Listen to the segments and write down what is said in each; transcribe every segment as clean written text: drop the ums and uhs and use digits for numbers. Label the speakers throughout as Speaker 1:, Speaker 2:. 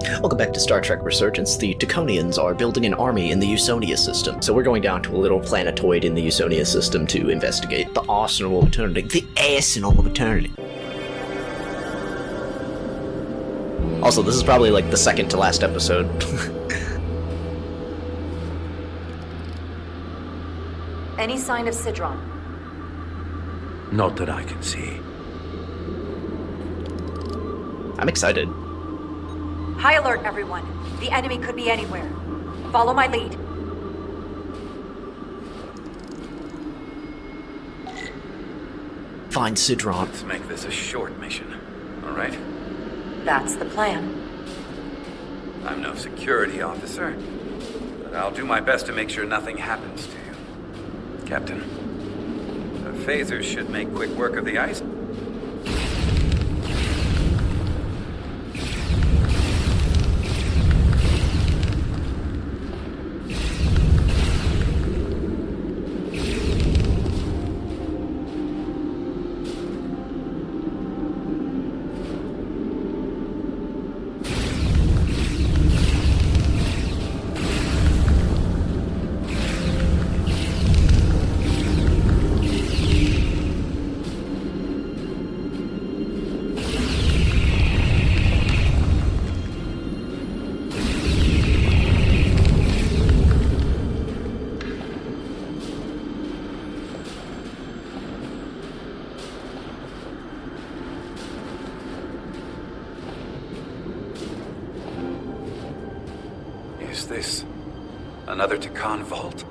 Speaker 1: Welcome back to Star Trek Resurgence. The Taconians are building an army in the Usonia system, so we're going down to a little planetoid in the Usonia system to investigate the arsenal of eternity. The arsenal of eternity. Also, this is probably like the second to last episode.
Speaker 2: Any sign of Sidron?
Speaker 3: Not that I can see.
Speaker 1: I'm excited.
Speaker 2: High alert, everyone. The enemy could be anywhere. Follow my lead.
Speaker 1: Find Sidron.
Speaker 4: Let's make this a short mission, all right?
Speaker 2: That's the plan.
Speaker 4: I'm no security officer, but I'll do my best to make sure nothing happens to you. Captain, the phasers should make quick work of the ice. Is this another Takan vault?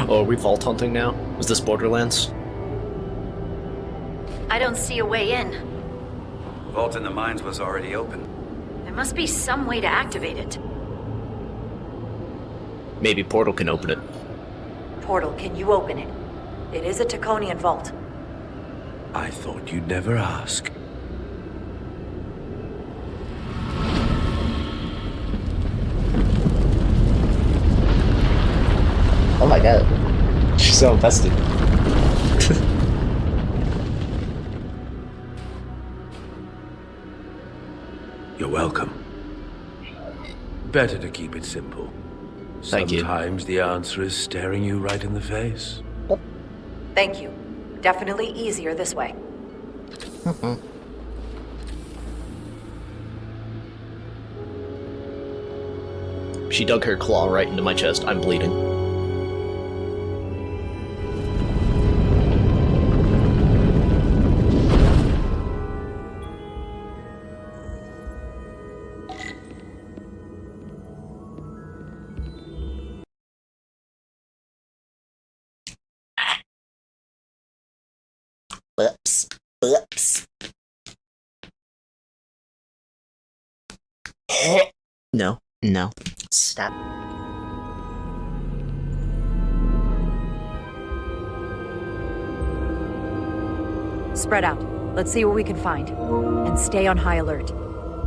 Speaker 1: Oh, are we vault hunting now? Is this Borderlands?
Speaker 2: I don't see a way in.
Speaker 4: The vault in the mines was already open.
Speaker 2: There must be some way to activate it.
Speaker 1: Maybe Portal can open it.
Speaker 2: Portal, can you open it? It is a Taconian vault.
Speaker 3: I thought you'd never ask.
Speaker 1: Oh my god. She's so invested.
Speaker 3: You're welcome. Better to keep it simple.
Speaker 1: Thank you.
Speaker 3: Sometimes the answer is staring you right in the face.
Speaker 2: Thank you. Definitely easier this way.
Speaker 1: She dug her claw right into my chest. I'm bleeding. Oops. Oops. No. No. Stop.
Speaker 2: Spread out. Let's see what we can find. And stay on high alert.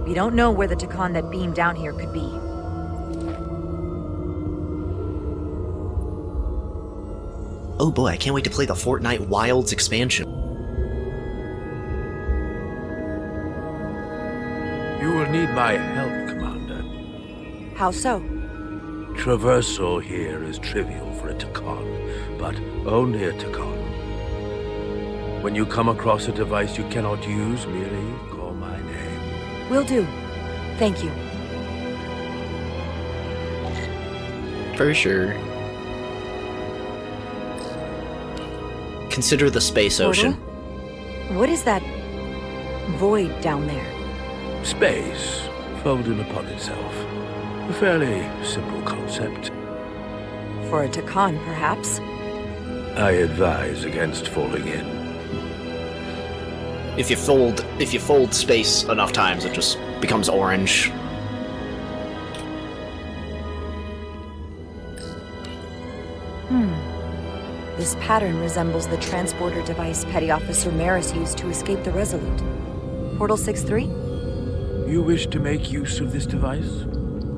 Speaker 2: We don't know where the Takan that beamed down here could be.
Speaker 1: Oh boy, I can't wait to play the Fortnite Wilds expansion.
Speaker 3: You will need my help, Commander.
Speaker 2: How so?
Speaker 3: Traversal here is trivial for a Takan, but only a Takan. When you come across a device you cannot use, merely call my name.
Speaker 2: Will do. Thank you.
Speaker 1: For sure. Consider the space ocean.
Speaker 2: What is that void down there?
Speaker 3: Space, folded upon itself. A fairly simple concept.
Speaker 2: For a Takan, perhaps?
Speaker 3: I advise against falling in.
Speaker 1: If you fold space enough times, it just becomes orange.
Speaker 2: This pattern resembles the transporter device Petty Officer Maris used to escape the Resolute. Portal 6-3?
Speaker 3: You wish to make use of this device?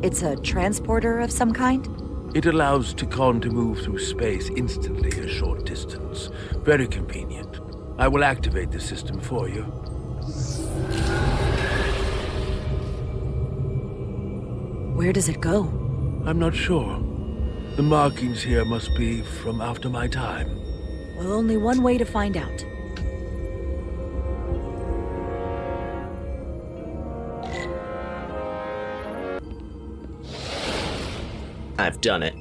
Speaker 2: It's a transporter of some kind?
Speaker 3: It allows Takon to move through space instantly a short distance. Very convenient. I will activate the system for you.
Speaker 2: Where does it go?
Speaker 3: I'm not sure. The markings here must be from after my time.
Speaker 2: Well, only one way to find out.
Speaker 1: I've done it.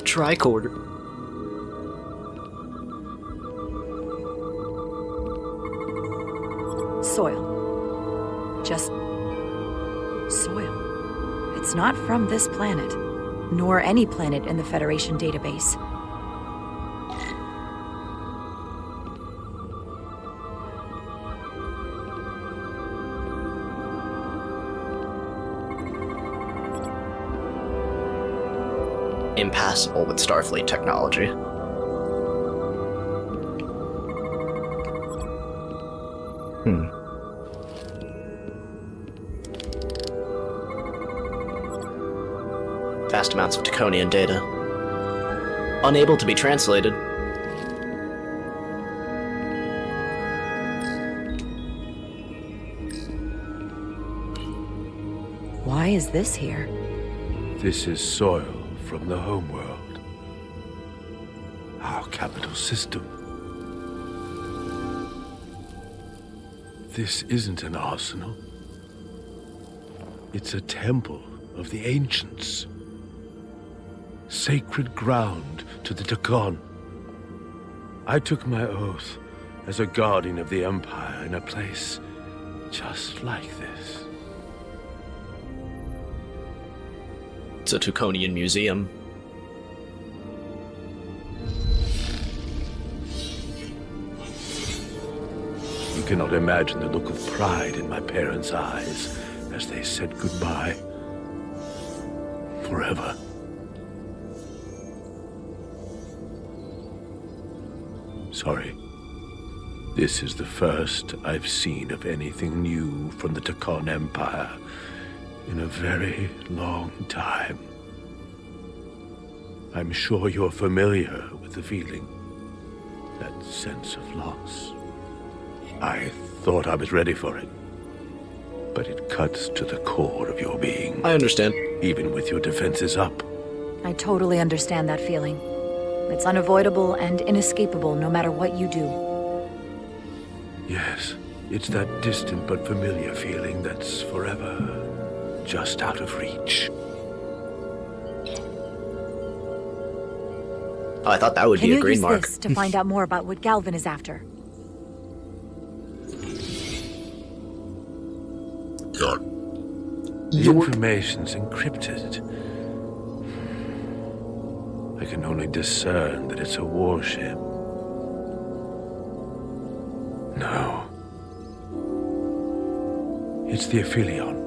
Speaker 1: Tricorder.
Speaker 2: Soil. Just soil. It's not from this planet, nor any planet in the Federation database.
Speaker 1: Impassable with Starfleet technology. Vast amounts of Taconian data. Unable to be translated.
Speaker 2: Why is this here?
Speaker 3: This is soil from the homeworld. Our capital system. This isn't an arsenal. It's a temple of the ancients. Sacred ground to the Takon. I took my oath as a guardian of the Empire in a place just like this.
Speaker 1: It's a Taconian museum.
Speaker 3: You cannot imagine the look of pride in my parents' eyes as they said goodbye. Forever. Sorry. This is the first I've seen of anything new from the Takon Empire in a very long time. I'm sure you're familiar with the feeling, that sense of loss. I thought I was ready for it, but it cuts to the core of your being.
Speaker 1: I understand.
Speaker 3: Even with your defenses up.
Speaker 2: I totally understand that feeling. It's unavoidable and inescapable no matter what you do.
Speaker 3: Yes, it's that distant but familiar feeling that's forever just out of reach.
Speaker 1: Oh, I thought that would
Speaker 2: Can
Speaker 1: be a
Speaker 2: you
Speaker 1: green
Speaker 2: use
Speaker 1: mark.
Speaker 2: this to find out more about what Galvin is after?
Speaker 3: The information's encrypted. I can only discern that it's a warship. No. It's the Aphelion.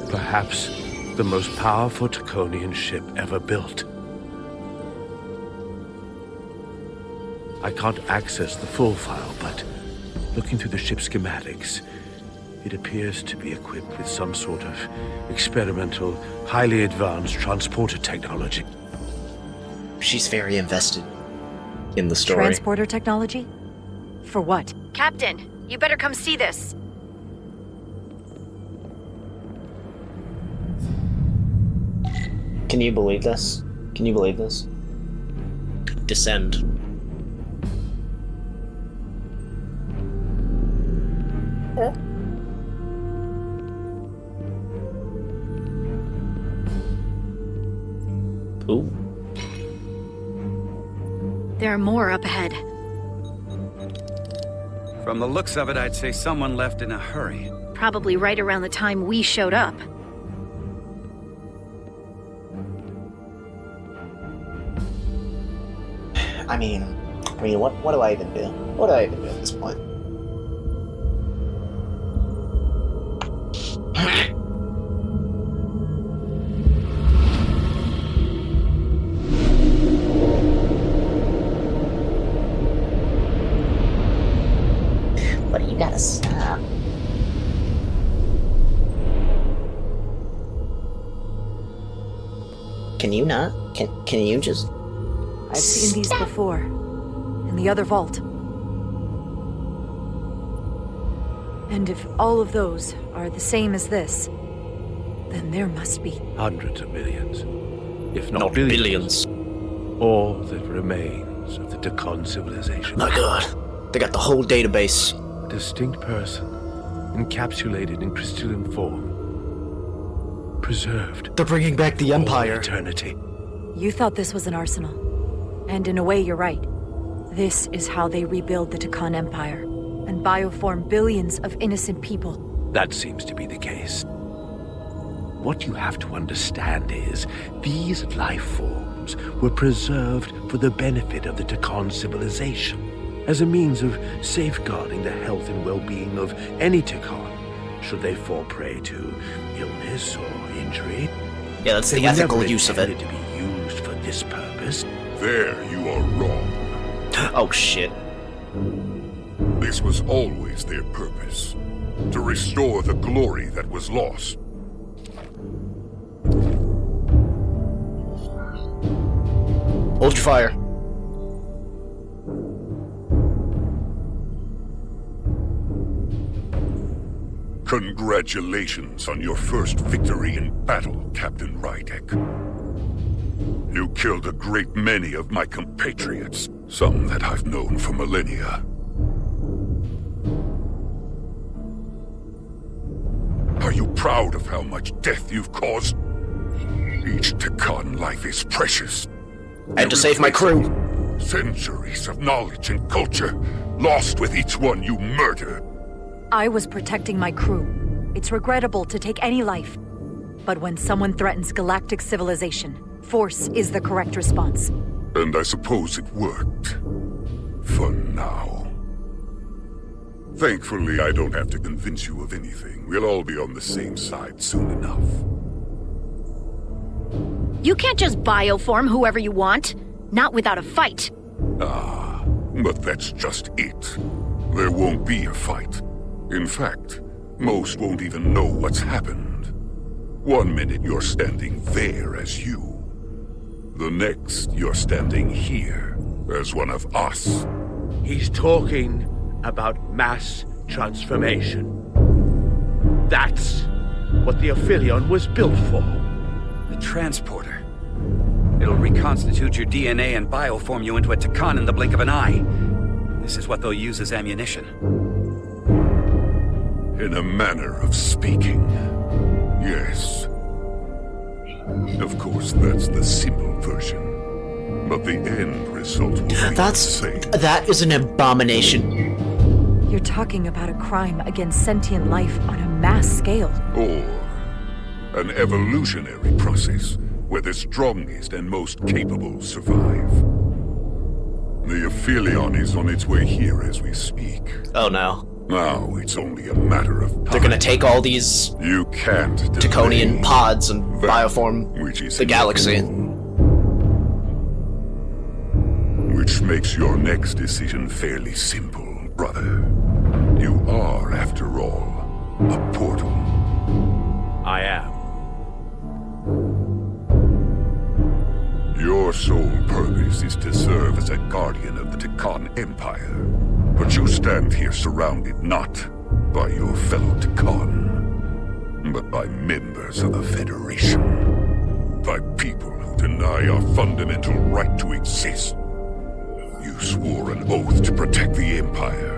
Speaker 3: Perhaps the most powerful Taconian ship ever built. I can't access the full file, but looking through the ship's schematics, it appears to be equipped with some sort of experimental, highly advanced transporter technology.
Speaker 1: She's very invested in the story.
Speaker 2: Transporter technology? For what? Captain, you better come see this.
Speaker 1: Can you believe this? Can you believe this? Descend. Ooh.
Speaker 2: There are more up ahead.
Speaker 4: From the looks of it, I'd say someone left in a hurry.
Speaker 5: Probably right around the time we showed up.
Speaker 1: I mean, what do I even do? What do I even do at this point? But you gotta stop. Can you not? Can you just...
Speaker 2: I've seen these before. In the other vault. And if all of those are the same as this, then there must be...
Speaker 3: Hundreds of millions, if not,
Speaker 1: Not
Speaker 3: billions.
Speaker 1: billions.
Speaker 3: All that remains of the Tekon civilization.
Speaker 1: My god. They got the whole database.
Speaker 3: A distinct person, encapsulated in crystalline form. Preserved
Speaker 1: They're bringing back the
Speaker 3: for
Speaker 1: Empire.
Speaker 3: eternity.
Speaker 2: You thought this was an arsenal. And in a way, you're right. This is how they rebuild the Tekon Empire, and bioform billions of innocent people.
Speaker 3: That seems to be the case. What you have to understand is, these life forms were preserved for the benefit of the Tekon civilization, as a means of safeguarding the health and well-being of any Tekon, should they fall prey to illness or injury.
Speaker 1: Yeah, that's
Speaker 3: They
Speaker 1: the
Speaker 3: were
Speaker 1: ethical
Speaker 3: never
Speaker 1: use of it.
Speaker 3: intended to be used for this purpose.
Speaker 6: There you are wrong.
Speaker 1: Oh shit.
Speaker 6: This was always their purpose. To restore the glory that was lost.
Speaker 1: Hold your fire.
Speaker 6: Congratulations on your first victory in battle, Captain Rydek. You killed a great many of my compatriots, some that I've known for millennia. Are you proud of how much death you've caused? Each Tekon life is precious.
Speaker 1: I had to save my crew.
Speaker 6: Centuries of knowledge and culture, lost with each one you murder.
Speaker 2: I was protecting my crew. It's regrettable to take any life. But when someone threatens galactic civilization, force is the correct response.
Speaker 6: And I suppose it worked. For now. Thankfully, I don't have to convince you of anything. We'll all be on the same side soon enough.
Speaker 5: You can't just bioform whoever you want. Not without a fight.
Speaker 6: Ah, but that's just it. There won't be a fight. In fact, most won't even know what's happened. One minute you're standing there as you. The next you're standing here as one of us.
Speaker 3: He's talking about mass transformation. That's what the Aphelion was built for.
Speaker 4: The transporter. It'll reconstitute your DNA and bioform you into a Tekon in the blink of an eye. This is what they'll use as ammunition.
Speaker 6: In a manner of speaking, yes. Of course, that's the simple version. But the end result will be the same.
Speaker 1: That is an abomination.
Speaker 2: You're talking about a crime against sentient life on a mass scale.
Speaker 6: Or an evolutionary process where the strongest and most capable survive. The Aphelion is on its way here as we speak.
Speaker 1: Oh no.
Speaker 6: Now it's only a matter of time.
Speaker 1: They're gonna take all these
Speaker 6: You can't delay
Speaker 1: Tekonian pods and
Speaker 6: that
Speaker 1: bioform
Speaker 6: which is
Speaker 1: the galaxy.
Speaker 6: inevitable. Which makes your next decision fairly simple, brother. You are, after all, a portal.
Speaker 3: I am.
Speaker 6: Your sole purpose is to serve as a guardian of the Tekon Empire. But you stand here surrounded not by your fellow Tekon, but by members of the Federation. By people who deny our fundamental right to exist. You swore an oath to protect the Empire.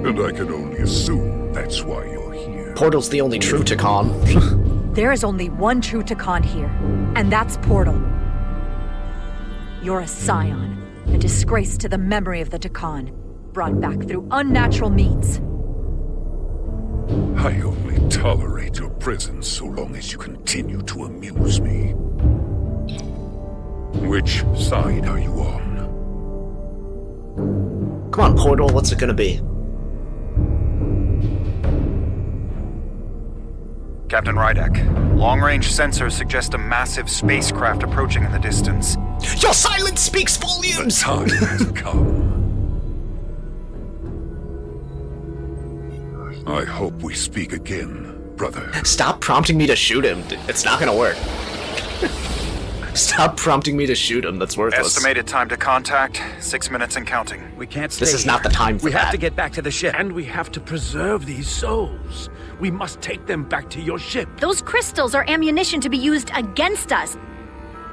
Speaker 6: And I can only assume that's why you're here.
Speaker 1: Portal's the only true Tekon.
Speaker 2: There is only one true Tekon here, and that's Portal. You're a scion, a disgrace to the memory of the Tekon. brought back through unnatural means.
Speaker 6: I only tolerate your presence so long as you continue to amuse me. Which side are you on?
Speaker 1: Come on, Portal, what's it gonna be?
Speaker 7: Captain Rydek, long-range sensors suggest a massive spacecraft approaching in the distance.
Speaker 1: Your silence speaks
Speaker 6: The
Speaker 1: volumes!
Speaker 6: time has come. I hope we speak again, brother.
Speaker 1: Stop prompting me to shoot him. It's not gonna work. Stop prompting me to shoot him, that's worthless.
Speaker 7: Estimated time to contact, 6 minutes and counting.
Speaker 4: We can't stay
Speaker 1: This is not the time for
Speaker 4: We have
Speaker 1: that.
Speaker 4: to get back to the ship.
Speaker 3: And we have to preserve these souls. We must take them back to your ship.
Speaker 5: Those crystals are ammunition to be used against us.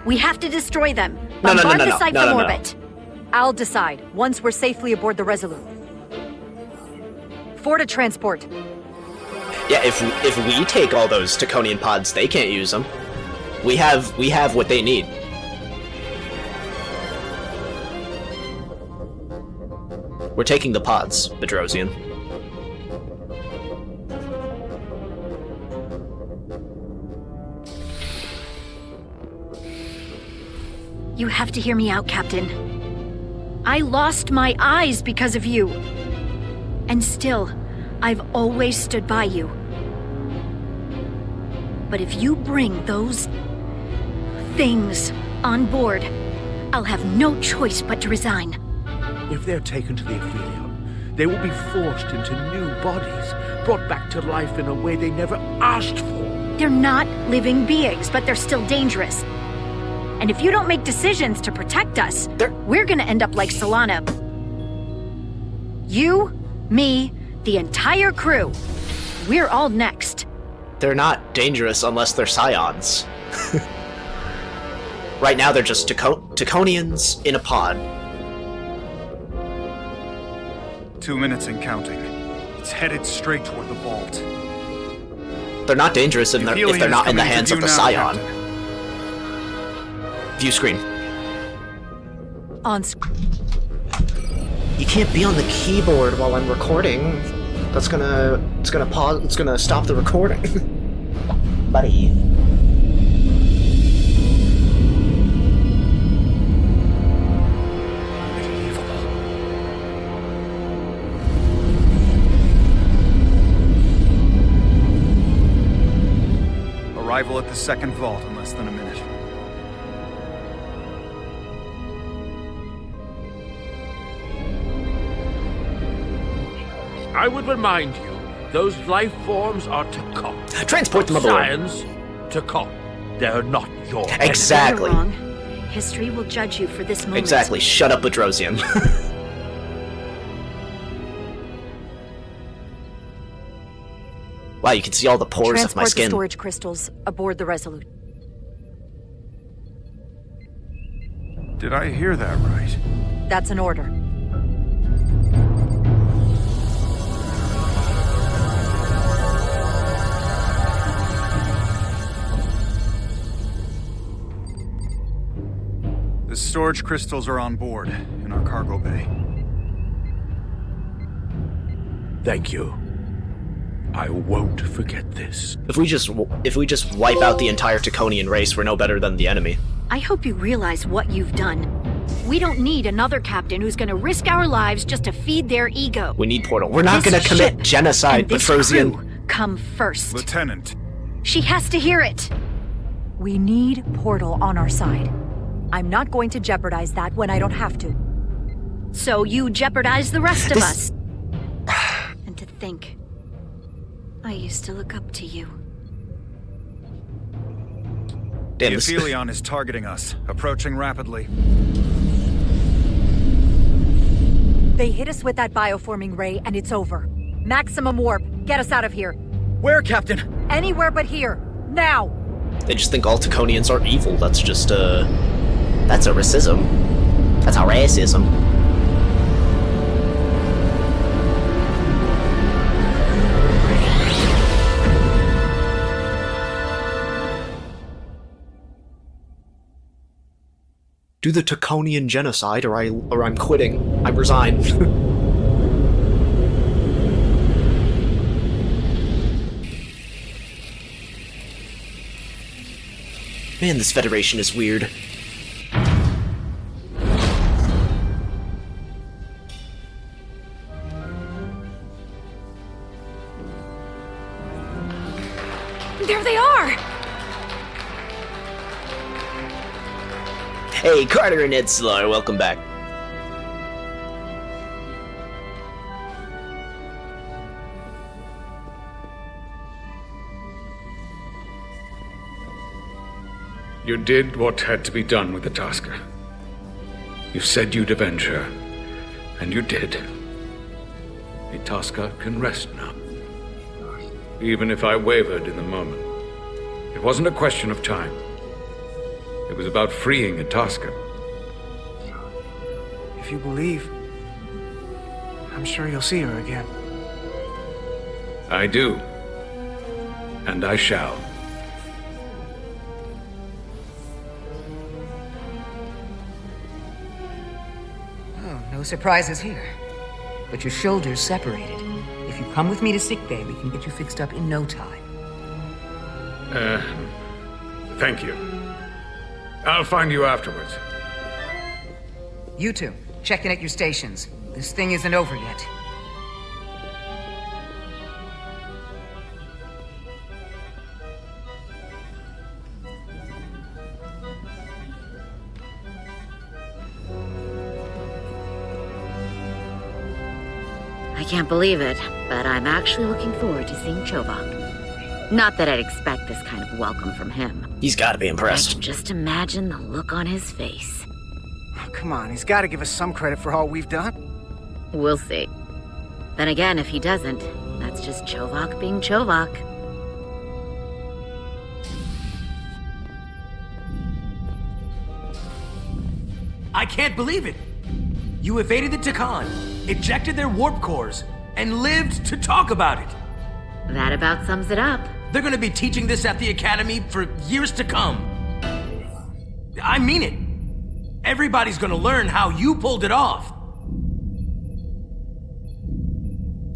Speaker 5: We have to destroy them.
Speaker 1: No,
Speaker 5: Bombard
Speaker 1: no,
Speaker 5: the site
Speaker 1: no,
Speaker 5: from
Speaker 1: no, no.
Speaker 5: orbit.
Speaker 2: I'll decide, once we're safely aboard the Resolute. For to transport.
Speaker 1: Yeah, if we take all those Taconian pods, they can't use them. We have what they need. We're taking the pods, Bedrosian.
Speaker 5: You have to hear me out, Captain. I lost my eyes because of you. And still, I've always stood by you. But if you bring those things on board, I'll have no choice but to resign.
Speaker 3: If they're taken to the Aphelion, they will be forced into new bodies, brought back to life in a way they never asked for.
Speaker 5: They're not living beings, but they're still dangerous. And if you don't make decisions to protect us, we're gonna end up like Solana. You, me, the entire crew. We're all next.
Speaker 1: They're not dangerous unless they're scions. Right now they're just Taconians in a pod.
Speaker 7: 2 minutes and counting. It's headed straight toward the vault.
Speaker 1: They're not dangerous if they're not in the hands of the scion.
Speaker 7: Captain.
Speaker 1: View screen.
Speaker 2: On
Speaker 1: You can't be on the keyboard while I'm recording. It's gonna pause. It's gonna stop the recording, buddy.
Speaker 7: Arrival at the second vault in less than a minute.
Speaker 3: I would remind you, those life forms are Takon.
Speaker 1: Transport them aboard.
Speaker 3: Science, Takon. They're not your
Speaker 1: Exactly.
Speaker 5: You're wrong. History will judge you for this moment.
Speaker 1: Exactly. Shut up, Bedrosian. Wow, you can see all the pores of my
Speaker 2: transport the
Speaker 1: skin.
Speaker 2: storage crystals aboard the Resolute.
Speaker 7: Did I hear that right?
Speaker 2: That's an order.
Speaker 7: The storage crystals are on board in our cargo bay.
Speaker 3: Thank you. I won't forget this.
Speaker 1: If we just wipe out the entire Taconian race, we're no better than the enemy.
Speaker 5: I hope you realize what you've done. We don't need another captain who's gonna risk our lives just to feed their ego.
Speaker 1: We need Portal. We're not
Speaker 5: This
Speaker 1: gonna commit
Speaker 5: ship
Speaker 1: genocide,
Speaker 5: and this
Speaker 1: Bedrosian.
Speaker 5: crew come first.
Speaker 7: Lieutenant,
Speaker 5: She has to hear it.
Speaker 2: We need Portal on our side. I'm not going to jeopardize that when I don't have to.
Speaker 5: So you jeopardize the rest of
Speaker 1: This-
Speaker 5: us. And to think, I used to look up to you.
Speaker 1: Damn,
Speaker 7: the
Speaker 1: this-
Speaker 7: Aphelion is targeting us, approaching rapidly.
Speaker 2: They hit us with that bioforming ray and it's over. Maximum warp. Get us out of here.
Speaker 4: Where, Captain?
Speaker 2: Anywhere but here. Now!
Speaker 1: They just think all Taconians are evil. That's just that's a racism. That's a racism. Do the Taconian genocide, or I'm quitting. I resign. Man, this Federation is weird.
Speaker 2: There they are!
Speaker 1: Hey, Carter and Ed Slar, welcome back.
Speaker 8: You did what had to be done with the Tasker. You said you'd avenge her, and you did. The Tasker can rest now. Even if I wavered in the moment, it wasn't a question of time. It was about freeing a Tasker.
Speaker 9: If you believe, I'm sure you'll see her again.
Speaker 8: I do. And I shall.
Speaker 10: Oh, no surprises here. But your shoulder's separated. If you come with me to sickbay, we can get you fixed up in no time.
Speaker 8: Thank you. I'll find you afterwards.
Speaker 10: You two, check in at your stations. This thing isn't over yet.
Speaker 5: I can't believe it, but I'm actually looking forward to seeing Chovak. Not that I'd expect this kind of welcome from him.
Speaker 1: He's gotta be
Speaker 5: I
Speaker 1: impressed.
Speaker 5: can just imagine the look on his face.
Speaker 9: Oh, come on, he's got to give us some credit for all we've done.
Speaker 5: We'll see. Then again, if he doesn't, that's just Chovak being Chovak.
Speaker 11: I can't believe it! You evaded the Takan, ejected their warp cores, and lived to talk about it!
Speaker 5: That about sums it up.
Speaker 11: They're gonna be teaching this at the Academy for years to come. I mean it. Everybody's gonna learn how you pulled it off.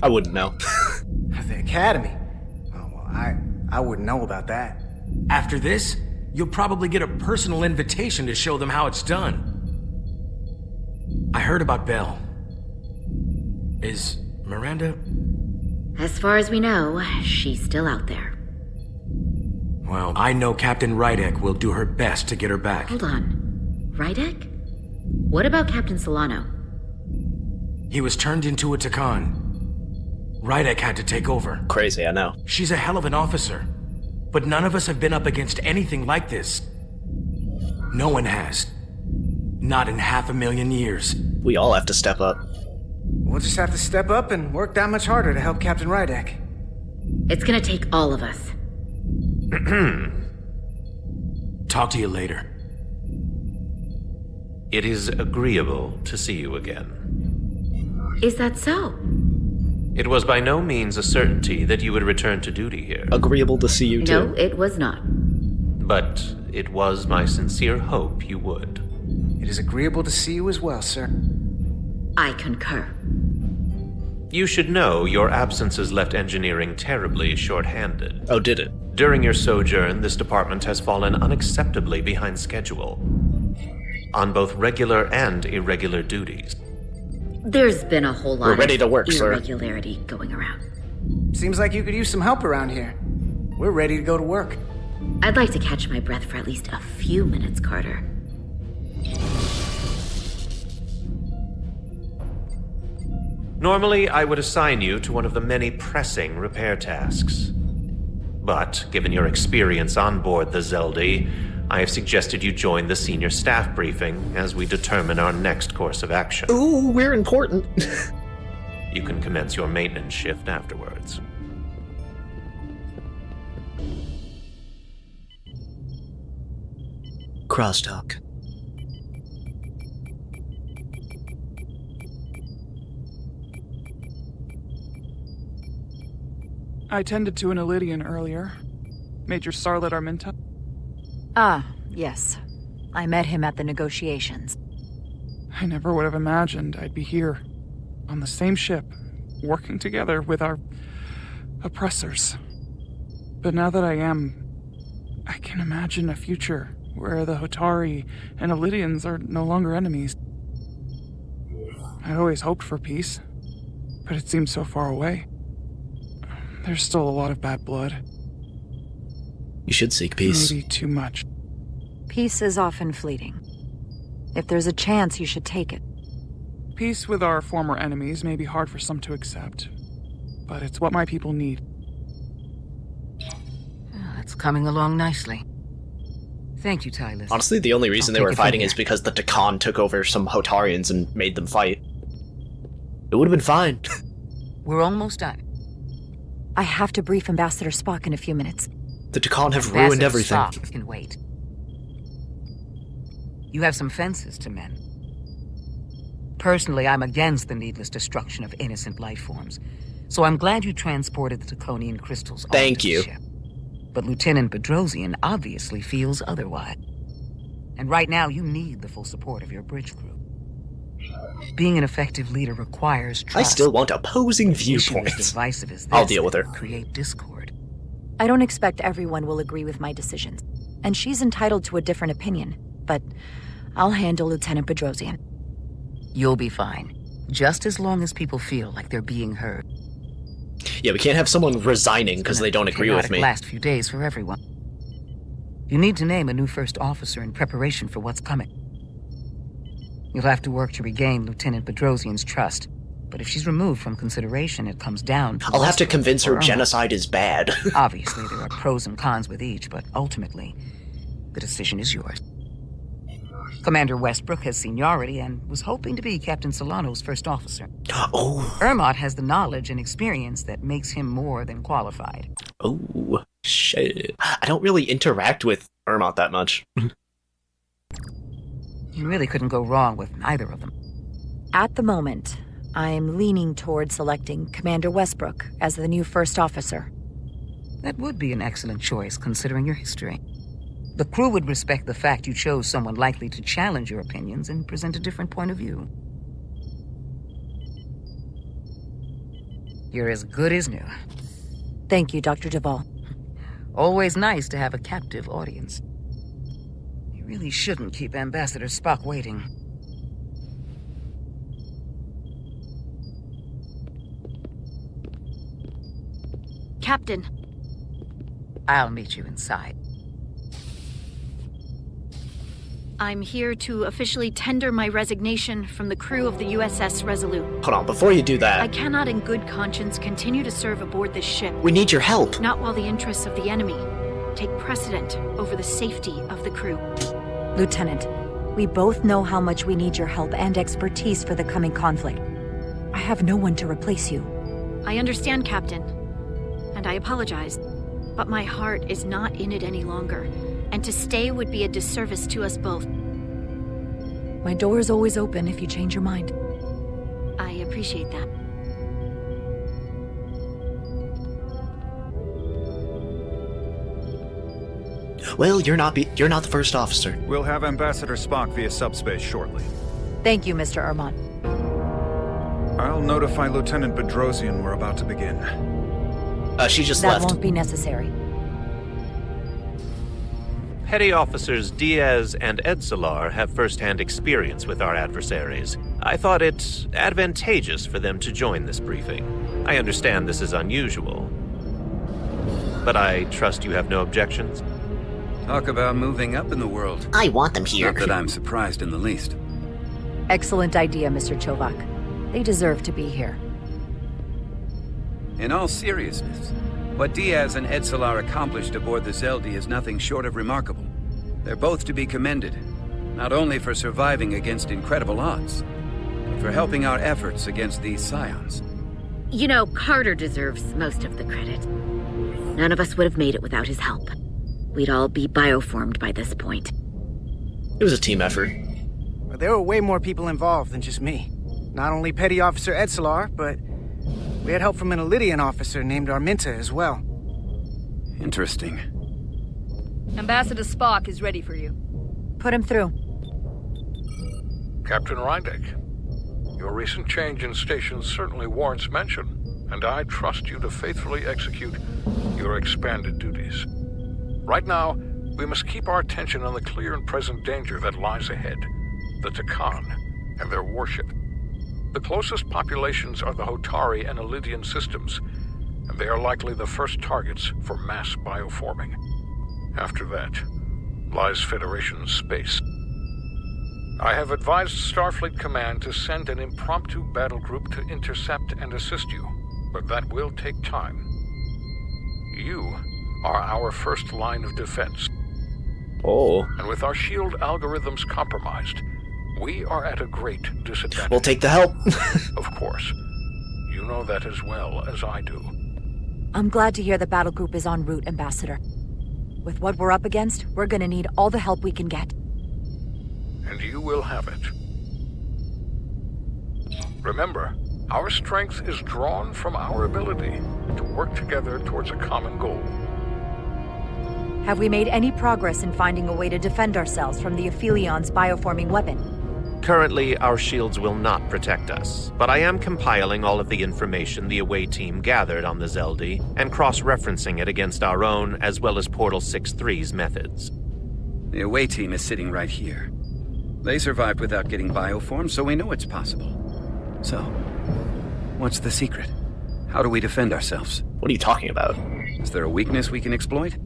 Speaker 1: I wouldn't know.
Speaker 9: The Academy? Oh, well, I wouldn't know about that.
Speaker 11: After this, you'll probably get a personal invitation to show them how it's done. I heard about Belle. Is Miranda...
Speaker 5: As far as we know, she's still out there.
Speaker 11: Well, I know Captain Rydek will do her best to get her back.
Speaker 5: Hold on. Rydek? What about Captain Solano?
Speaker 11: He was turned into a Takan. Rydek had to take over.
Speaker 1: Crazy, I know.
Speaker 11: She's a hell of an officer. But none of us have been up against anything like this. No one has. Not in 500,000 years.
Speaker 1: We all have to step up.
Speaker 9: We'll just have to step up and work that much harder to help Captain Rydek.
Speaker 5: It's gonna take all of us.
Speaker 11: Talk to you later.
Speaker 12: It is agreeable to see you again.
Speaker 5: Is that so?
Speaker 12: It was by no means a certainty that you would return to duty here.
Speaker 1: Agreeable to see you too.
Speaker 5: No, it was not.
Speaker 12: But it was my sincere hope you would.
Speaker 9: It is agreeable to see you as well, sir.
Speaker 5: I concur.
Speaker 12: You should know your absences left engineering terribly short-handed.
Speaker 1: Oh, did it?
Speaker 12: During your sojourn, this department has fallen unacceptably behind schedule. On both regular and irregular duties.
Speaker 5: There's been a whole lot
Speaker 1: We're ready
Speaker 5: of
Speaker 1: to work, sir.
Speaker 5: irregularity going around.
Speaker 9: Seems like you could use some help around here. We're ready to go to work.
Speaker 5: I'd like to catch my breath for at least a few minutes, Carter.
Speaker 12: Normally, I would assign you to one of the many pressing repair tasks. But, given your experience on board the Zeldi, I have suggested you join the senior staff briefing as we determine our next course of action.
Speaker 1: Ooh, we're important.
Speaker 12: You can commence your maintenance shift afterwards.
Speaker 1: Crosstalk.
Speaker 13: I tended to an Elydian earlier. Major Sarlet Arminta.
Speaker 2: Ah, yes. I met him at the negotiations.
Speaker 13: I never would have imagined I'd be here, on the same ship, working together with our oppressors. But now that I am, I can imagine a future where the Hotari and Elidians are no longer enemies. I always hoped for peace, but it seems so far away. There's still a lot of bad blood.
Speaker 1: You should seek peace.
Speaker 13: Maybe too much.
Speaker 2: Peace is often fleeting. If there's a chance, you should take it.
Speaker 13: Peace with our former enemies may be hard for some to accept, but it's what my people need.
Speaker 10: It's coming along nicely. Thank you, Tylus.
Speaker 1: Honestly, the only reason they were fighting is because the Takan took over some Hotarians and made them fight. It would have been fine.
Speaker 10: We're almost done.
Speaker 2: I have to brief Ambassador Spock in a few minutes.
Speaker 1: The Takan have ruined everything.
Speaker 10: Spock can wait. You have some fences to mend. Personally, I'm against the needless destruction of innocent life forms, so I'm glad you transported the Taconian crystals
Speaker 1: Thank
Speaker 10: onto
Speaker 1: you.
Speaker 10: the ship. But Lieutenant Bedrosian obviously feels otherwise. And right now, you need the full support of your bridge crew. Being an effective leader requires trust.
Speaker 1: I still want opposing
Speaker 10: An issue as
Speaker 1: viewpoints.
Speaker 10: divisive as this
Speaker 1: I'll deal with her.
Speaker 10: that could create discord.
Speaker 2: I don't expect everyone will agree with my decisions, and she's entitled to a different opinion, but I'll handle Lieutenant Bedrosian.
Speaker 10: You'll be fine, just as long as people feel like they're being heard.
Speaker 1: Yeah, we can't have someone resigning because they don't agree with
Speaker 10: Chaotic
Speaker 1: me.
Speaker 10: last few days for everyone. You need to name a new first officer in preparation for what's coming. You'll have to work to regain Lieutenant Bedrosian's trust, but if she's removed from consideration, it comes down to
Speaker 1: I'll have to
Speaker 10: Westbrook
Speaker 1: convince her
Speaker 10: or Irma.
Speaker 1: genocide is bad.
Speaker 10: Obviously, there are pros and cons with each, but ultimately, the decision is yours. Commander Westbrook has seniority and was hoping to be Captain Solano's first officer.
Speaker 1: Oh.
Speaker 10: Ermot has the knowledge and experience that makes him more than qualified.
Speaker 1: Oh, shit. I don't really interact with Ermot that much.
Speaker 10: You really couldn't go wrong with neither of them.
Speaker 2: At the moment, I'm leaning toward selecting Commander Westbrook as the new first officer.
Speaker 10: That would be an excellent choice, considering your history. The crew would respect the fact you chose someone likely to challenge your opinions and present a different point of view. You're as good as new.
Speaker 2: Thank you, Dr. Duvall.
Speaker 10: Always nice to have a captive audience. You really shouldn't keep Ambassador Spock waiting.
Speaker 5: Captain.
Speaker 10: I'll meet you inside.
Speaker 5: I'm here to officially tender my resignation from the crew of the USS Resolute.
Speaker 1: Hold on, before you do that,
Speaker 5: I cannot in good conscience continue to serve aboard this ship.
Speaker 1: we need your help.
Speaker 5: Not while the interests of the enemy take precedent over the safety of the crew.
Speaker 2: Lieutenant, we both know how much we need your help and expertise for the coming conflict. I have no one to replace you.
Speaker 5: I understand, Captain, and I apologize, but my heart is not in it any longer, and to stay would be a disservice to us both.
Speaker 2: My door is always open if you change your mind.
Speaker 5: I appreciate that.
Speaker 1: Well, you're not the first officer.
Speaker 7: We'll have Ambassador Spock via subspace shortly.
Speaker 2: Thank you, Mr. Ermont.
Speaker 7: I'll notify Lieutenant Bedrosian we're about to begin.
Speaker 1: She just
Speaker 2: That
Speaker 1: left.
Speaker 2: won't be necessary.
Speaker 12: Petty Officers Diaz and Edsolar have first-hand experience with our adversaries. I thought it advantageous for them to join this briefing. I understand this is unusual, but I trust you have no objections?
Speaker 4: Talk about moving up in the world.
Speaker 1: I want them here.
Speaker 4: Not that I'm surprised in the least.
Speaker 2: Excellent idea, Mr. Chovak. They deserve to be here.
Speaker 4: In all seriousness, what Diaz and Edsolar accomplished aboard the Zeldi is nothing short of remarkable. They're both to be commended, not only for surviving against incredible odds, but for helping our efforts against these scions.
Speaker 14: You know, Carter deserves most of the credit. None of us would have made it without his help. We'd all be bioformed by this point.
Speaker 1: It was a team effort.
Speaker 9: Well, there were way more people involved than just me. Not only Petty Officer Edsolar, but we had help from an Elidian officer named Arminta as well.
Speaker 4: Interesting.
Speaker 15: Ambassador Spock is ready for you.
Speaker 2: Put him through.
Speaker 3: Captain Rydek, your recent change in station certainly warrants mention, and I trust you to faithfully execute your expanded duties. Right now,
Speaker 16: We must keep our attention on the clear and present danger that lies ahead, the Takan and their warship. The closest populations are the Hotari and Elydian systems, and they are likely the first targets for mass bioforming. After that, lies Federation space. I have advised Starfleet Command to send an impromptu battle group to intercept and assist you, but that will take time. You are our first line of defense.
Speaker 1: Oh.
Speaker 16: And with our shield algorithms compromised, we are at a great disadvantage.
Speaker 1: We'll take the help.
Speaker 16: Of course. You know that as well as I do.
Speaker 2: I'm glad to hear the battle group is en route, Ambassador. With what we're up against, we're gonna need all the help we can get.
Speaker 16: And you will have it. Remember, our strength is drawn from our ability to work together towards a common goal.
Speaker 2: Have we made any progress in finding a way to defend ourselves from the Aphilion's bioforming weapon?
Speaker 12: Currently, our shields will not protect us, but I am compiling all of the information the away team gathered on the Zeldi and cross-referencing it against our own as well as Portal 6-3's methods.
Speaker 4: The away team is sitting right here. They survived without getting bioformed, so we know it's possible. So, what's the secret? How do we defend ourselves?
Speaker 1: What are you talking about?
Speaker 4: Is there a weakness we can exploit?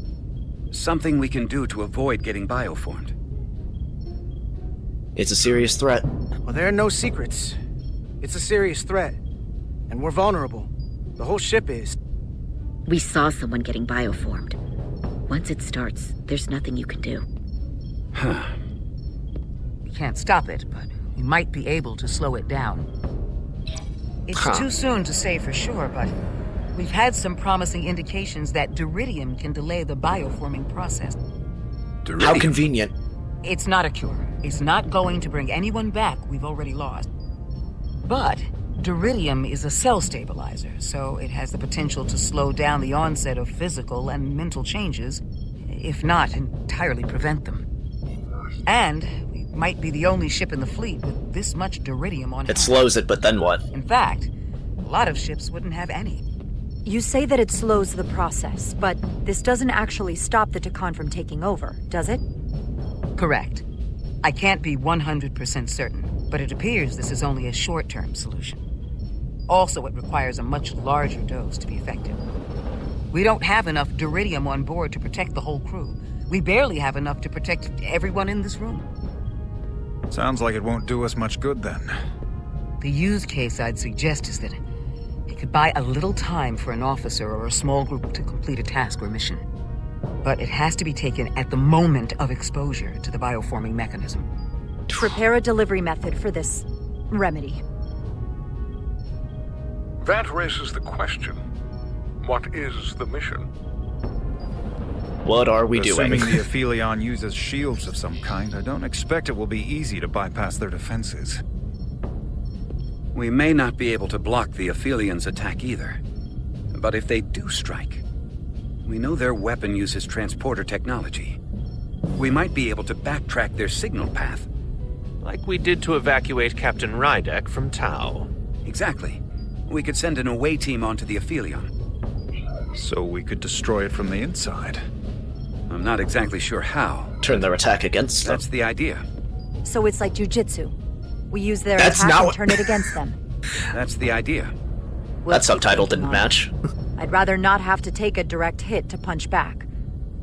Speaker 4: Something we can do to avoid getting bioformed?
Speaker 1: It's a serious threat.
Speaker 9: Well, there are no secrets. It's a serious threat. And we're vulnerable. The whole ship is.
Speaker 14: We saw someone getting bioformed. Once it starts, there's nothing you can do.
Speaker 4: Huh.
Speaker 10: We can't stop it, but we might be able to slow it down. It's too soon to say for sure, but we've had some promising indications that Duridium can delay the bioforming process.
Speaker 1: Duridium? How convenient.
Speaker 10: It's not a cure. It's not going to bring anyone back we've already lost. But Duridium is a cell stabilizer, so it has the potential to slow down the onset of physical and mental changes, if not entirely prevent them. And we might be the only ship in the fleet with this much Duridium on hand.
Speaker 1: It slows it, but then what?
Speaker 10: In fact, a lot of ships wouldn't have any.
Speaker 2: You say that it slows the process, but this doesn't actually stop the Takan from taking over, does it?
Speaker 10: Correct. I can't be 100% certain, but it appears this is only a short-term solution. Also, it requires a much larger dose to be effective. We don't have enough Duridium on board to protect the whole crew. We barely have enough to protect everyone in this room.
Speaker 17: Sounds like it won't do us much good then.
Speaker 10: The use case I'd suggest is that it could buy a little time for an officer or a small group to complete a task or mission. But it has to be taken at the moment of exposure to the bioforming mechanism.
Speaker 2: Prepare a delivery method for this remedy.
Speaker 16: That raises the question. What is the mission?
Speaker 1: What are we doing?
Speaker 17: Assuming the Aphelion uses shields of some kind, I don't expect it will be easy to bypass their defenses.
Speaker 4: We may not be able to block the Aphelions' attack either. But if they do strike, we know their weapon uses transporter technology. We might be able to backtrack their signal path.
Speaker 12: Like we did to evacuate Captain Rydek from Tau.
Speaker 4: Exactly. We could send an away team onto the Aphelion.
Speaker 17: So we could destroy it from the inside.
Speaker 4: I'm not exactly sure how.
Speaker 1: Turn their attack against them.
Speaker 4: That's the idea.
Speaker 2: So it's like jujitsu. We use their attack and turn it against them.
Speaker 4: That's the idea.
Speaker 1: That subtitle didn't match.
Speaker 2: I'd rather not have to take a direct hit to punch back.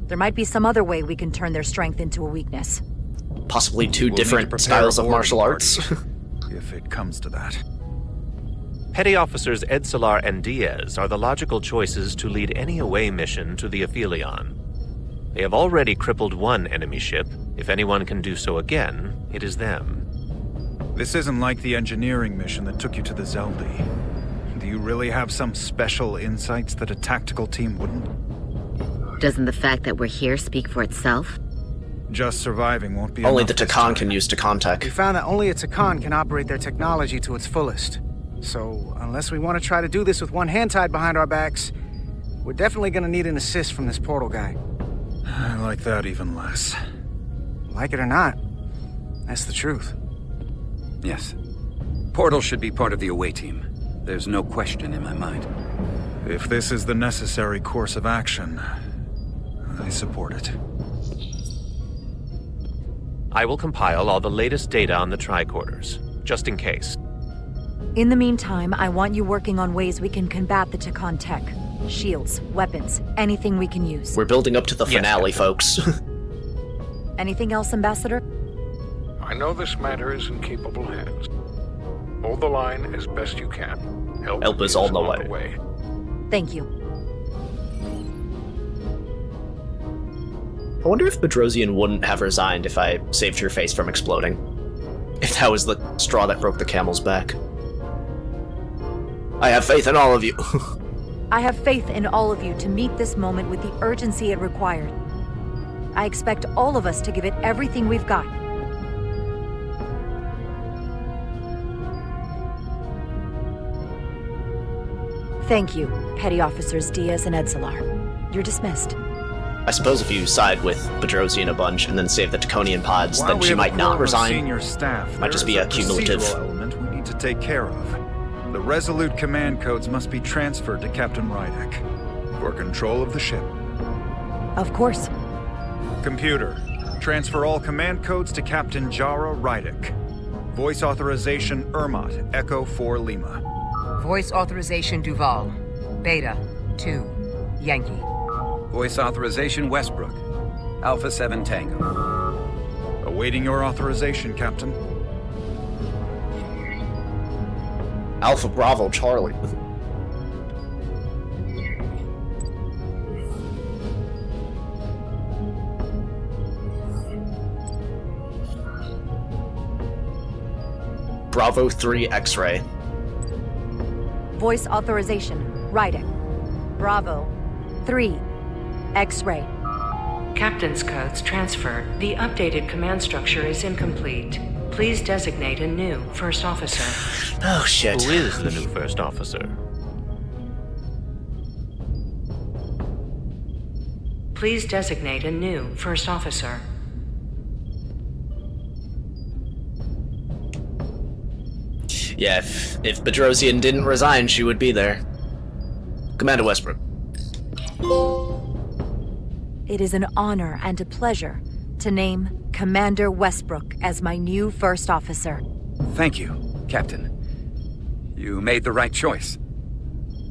Speaker 2: There might be some other way we can turn their strength into a weakness.
Speaker 1: Possibly two different styles of martial arts.
Speaker 17: If it comes to that.
Speaker 12: Petty Officers Edsalar and Diaz are the logical choices to lead any away mission to the Aphelion. They have already crippled one enemy ship. If anyone can do so again, it is them.
Speaker 17: This isn't like the engineering mission that took you to the Zeldi. Do you really have some special insights that a tactical team wouldn't?
Speaker 14: Doesn't the fact that we're here speak for itself?
Speaker 17: Just surviving won't be
Speaker 1: Only
Speaker 17: enough
Speaker 1: the Takan can use Takan tech.
Speaker 9: We found that only a Takan can operate their technology to its fullest. So, unless we want to try to do this with one hand tied behind our backs, we're definitely going to need an assist from this portal guy.
Speaker 17: I like that even less.
Speaker 9: Like it or not, that's the truth.
Speaker 4: Yes. Portal should be part of the away team. There's no question in my mind.
Speaker 17: If this is the necessary course of action, I support it.
Speaker 12: I will compile all the latest data on the tricorders, just in case.
Speaker 2: In the meantime, I want you working on ways we can combat the Tekon tech. Shields, weapons, anything we can use.
Speaker 1: We're building up to the finale, folks.
Speaker 2: Anything else, Ambassador?
Speaker 16: I know this matter is in capable hands. Hold the line as best you can.
Speaker 1: Help is on the way.
Speaker 2: Thank you.
Speaker 1: I wonder if Bedrosian wouldn't have resigned if I saved her face from exploding. If that was the straw that broke the camel's back. I have faith in all of you.
Speaker 2: I have faith in all of you to meet this moment with the urgency it required. I expect all of us to give it everything we've got. Thank you, Petty Officers Diaz and Edsalar. You're dismissed.
Speaker 1: I suppose if you side with Bedrosian a bunch and then save the Taconian pods, then she might not resign.
Speaker 17: Senior staff,
Speaker 1: might just be a cumulative
Speaker 17: element we need to take care of. The Resolute command codes must be transferred to Captain Rydek for control of the ship.
Speaker 2: Of course.
Speaker 17: Computer, transfer all command codes to Captain Jara Rydek. Voice authorization Ermot, Echo 4 Lima.
Speaker 10: Voice authorization Duval. Beta 2 Yankee.
Speaker 4: Voice authorization Westbrook. Alpha 7 Tango.
Speaker 17: Awaiting your authorization, Captain.
Speaker 1: Alpha Bravo Charlie. Bravo 3 X-ray.
Speaker 2: Voice authorization, Rydek. Bravo 3 X-ray.
Speaker 18: Captain's codes transferred. The updated command structure is incomplete. Please designate a new first officer.
Speaker 1: Oh, shit.
Speaker 12: Who is the new first officer?
Speaker 18: Please designate a new first officer.
Speaker 1: Yeah, if Bedrosian didn't resign, she would be there. Commander Westbrook.
Speaker 2: It is an honor and a pleasure to name Commander Westbrook as my new first officer.
Speaker 4: Thank you, Captain. You made the right choice.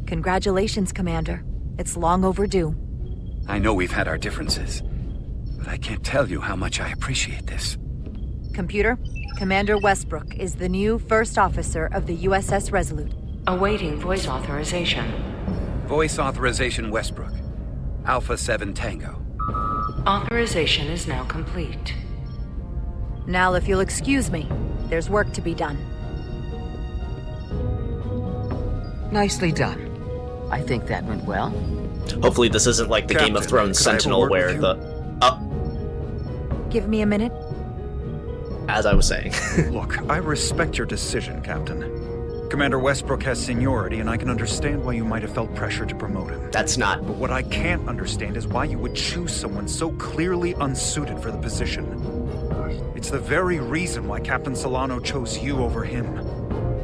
Speaker 2: Congratulations, Commander. It's long overdue.
Speaker 4: I know we've had our differences, but I can't tell you how much I appreciate this.
Speaker 2: Computer, Commander Westbrook is the new first officer of the USS Resolute.
Speaker 18: Awaiting voice authorization.
Speaker 4: Voice authorization Westbrook. Alpha 7 Tango.
Speaker 18: Authorization is now complete.
Speaker 2: Now, if you'll excuse me, there's work to be done.
Speaker 10: Nicely done. I think that went well.
Speaker 1: Hopefully this isn't like the
Speaker 17: Captain,
Speaker 1: Game of Thrones Sentinel where the...
Speaker 2: Give me a minute.
Speaker 1: As I was saying.
Speaker 17: Look, I respect your decision, Captain. Commander Westbrook has seniority, and I can understand why you might have felt pressure to promote him.
Speaker 1: That's not...
Speaker 17: But what I can't understand is why you would choose someone so clearly unsuited for the position. It's the very reason why Captain Solano chose you over him.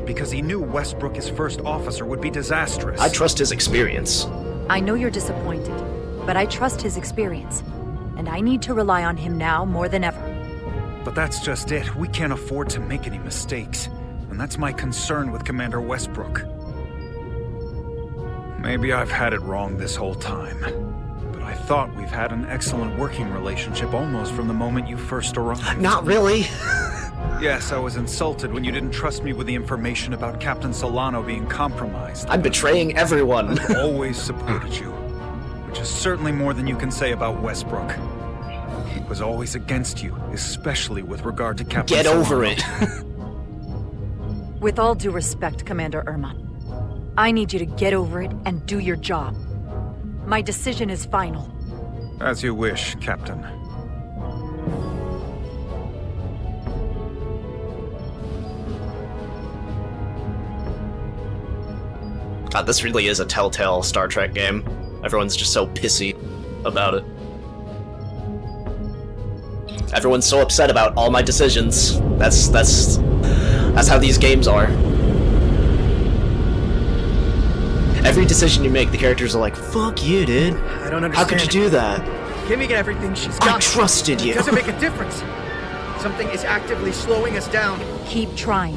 Speaker 17: Because he knew Westbrook as first officer would be disastrous.
Speaker 1: I trust his experience.
Speaker 2: I know you're disappointed, but I trust his experience. And I need to rely on him now more than ever.
Speaker 17: But that's just it. We can't afford to make any mistakes. And that's my concern with Commander Westbrook. Maybe I've had it wrong this whole time. But I thought we've had an excellent working relationship almost from the moment you first arrived.
Speaker 1: Not really.
Speaker 17: Yes, I was insulted when you didn't trust me with the information about Captain Solano being compromised.
Speaker 1: I'm betraying everyone.
Speaker 17: I've always supported you. Which is certainly more than you can say about Westbrook. He was always against you, especially with regard to Captain
Speaker 1: Get
Speaker 17: Solano.
Speaker 1: over it.
Speaker 2: With all due respect, Commander Ermot, I need you to get over it and do your job. My decision is final.
Speaker 17: As you wish, Captain.
Speaker 1: God, this really is a Telltale Star Trek game. Everyone's just so pissy about it. Everyone's so upset about all my decisions. That's how these games are. Every decision you make, the characters are like, "Fuck you, dude.
Speaker 9: I don't understand.
Speaker 1: How could you do that?
Speaker 9: Give me everything she's got.
Speaker 1: I trusted you."
Speaker 9: It doesn't make a difference. Something is actively slowing us down.
Speaker 2: Keep trying.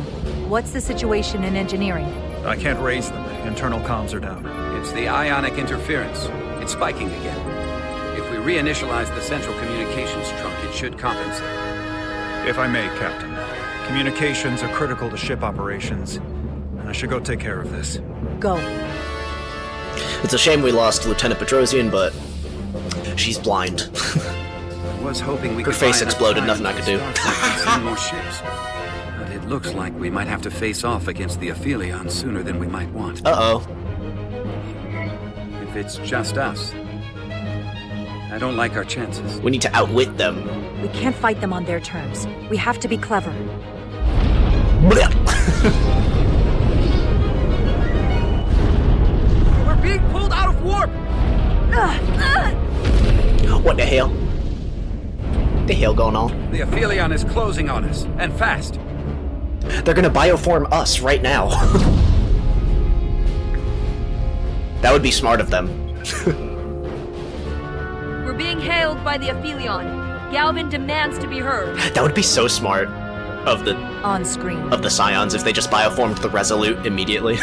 Speaker 2: What's the situation in engineering?
Speaker 17: I can't raise them. Internal comms are down.
Speaker 4: It's the ionic interference. It's spiking again. If we reinitialize the central communications trunk, it should compensate.
Speaker 17: If I may, Captain. Communications are critical to ship operations, and I should go take care of this.
Speaker 2: Go.
Speaker 1: It's a shame we lost Lieutenant Bedrosian, but she's blind.
Speaker 4: I was hoping we
Speaker 1: Her
Speaker 4: could
Speaker 1: face
Speaker 4: buy enough
Speaker 1: exploded,
Speaker 4: time
Speaker 1: nothing I
Speaker 4: to
Speaker 1: could do.
Speaker 4: start and send more ships. But it looks like we might have to face off against the Aphelion sooner than we might want.
Speaker 1: Uh-oh.
Speaker 4: If it's just us, I don't like our chances.
Speaker 1: We need to outwit them.
Speaker 2: We can't fight them on their terms. We have to be clever.
Speaker 9: We're being pulled out of warp!
Speaker 1: What the hell? The hell going on?
Speaker 4: The Aphelion is closing on us, and fast.
Speaker 1: They're gonna bioform us right now. That would be smart of them.
Speaker 15: We're being hailed by the Aphelion. Galvin demands to be heard.
Speaker 1: That would be so smart of the
Speaker 2: On screen.
Speaker 1: of the Scions if they just bioformed the Resolute immediately.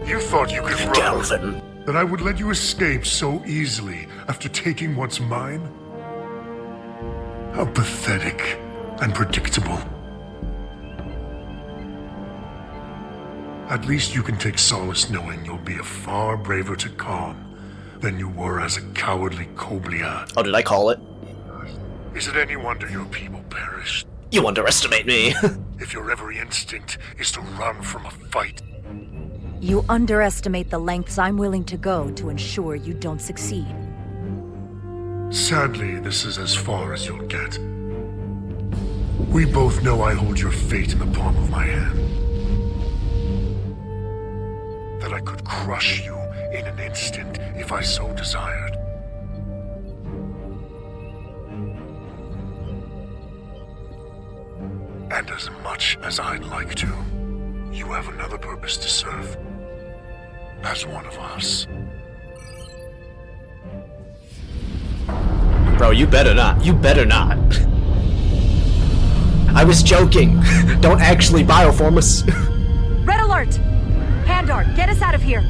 Speaker 19: You thought you could run,
Speaker 1: Galvin.
Speaker 19: that I would let you escape so easily after taking what's mine? How pathetic and predictable. At least you can take solace knowing you'll be a far braver Takan than you were as a cowardly Koblian.
Speaker 1: Oh, did I call it?
Speaker 19: Is it any wonder your people perished?
Speaker 1: You underestimate me.
Speaker 19: If your every instinct is to run from a fight.
Speaker 2: You underestimate the lengths I'm willing to go to ensure you don't succeed.
Speaker 19: Sadly, this is as far as you'll get. We both know I hold your fate in the palm of my hand. That I could crush you in an instant if I so desired. And as much as I'd like to, you have another purpose to serve. As one of us.
Speaker 1: Bro, you better not. You better not. I was joking. Don't actually bioform us.
Speaker 2: Red alert! Pandar, get us out of here!